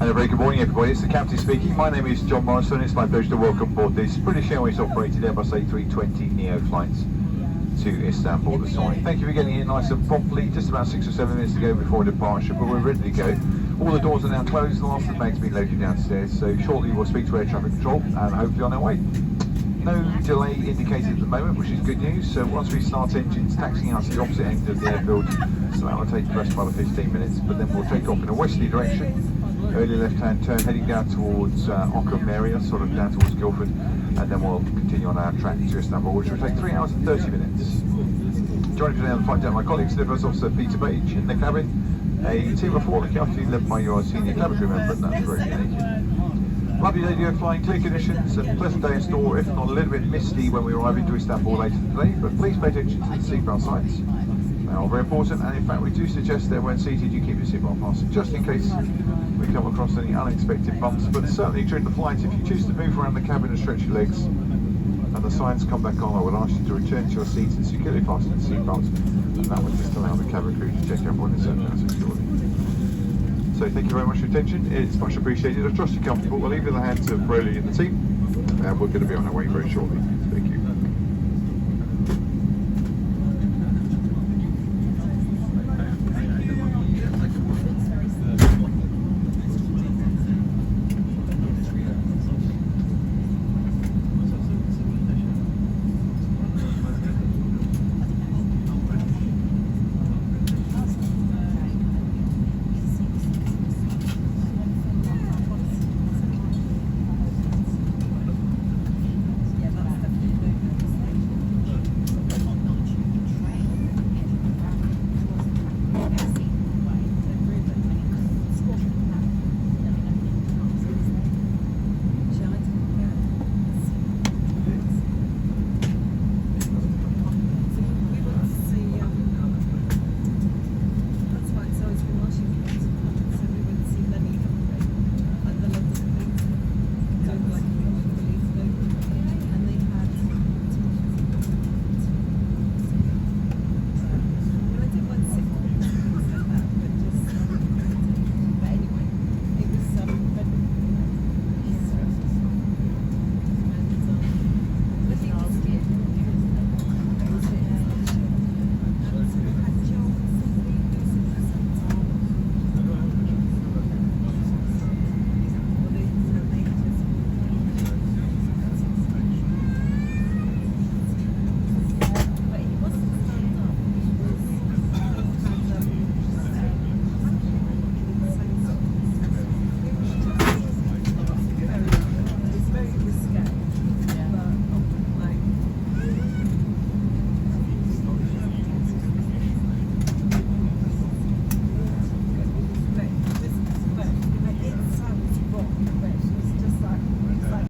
And a very good morning everybody, it's the captain speaking. My name is John Morrison. It's my pleasure to welcome aboard this British Airways operated Airbus A320 Neo flight to Istanbul this morning. Thank you for getting here nice and promptly, just about 6 or 7 minutes to go before departure, but we're ready to go. All the doors are now closed, the last of the bags have been loaded downstairs, so shortly we'll speak to air traffic control and hopefully on our way. No delay indicated at the moment, which is good news. So once we start engines taxiing out to the opposite end of the airfield, so that will take the best part of 15 minutes, but then we'll take off in a westerly direction, early left-hand turn heading down towards Ockham area, sort of down towards Guildford, and then we'll continue on our track to Istanbul, which will take 3 hours and 30 minutes. Joining today on the flight deck, my colleagues, First Officer Peter Page in the cabin, a team of 4 looking after you, led by your senior cabin crew member, and that's very unique. Lovely day to go flying, clear conditions, and pleasant day in store, if not a little bit misty when we arrive into Istanbul later today, but please pay attention to the seatbelt signs. They are very important, and in fact we do suggest that when seated you keep your seatbelt fastened, just in case we come across any unexpected bumps, but certainly during the flight, if you choose to move around the cabin and stretch your legs, and the signs come back on, I would ask you to return to your seat and securely fasten the seatbelt, and that would just allow the cabin crew to check everyone is set down securely. So thank you very much for your attention, it's much appreciated. I trust you're comfortable. We'll leave it in the hands of Broly and the team, and we're going to be on our way very shortly.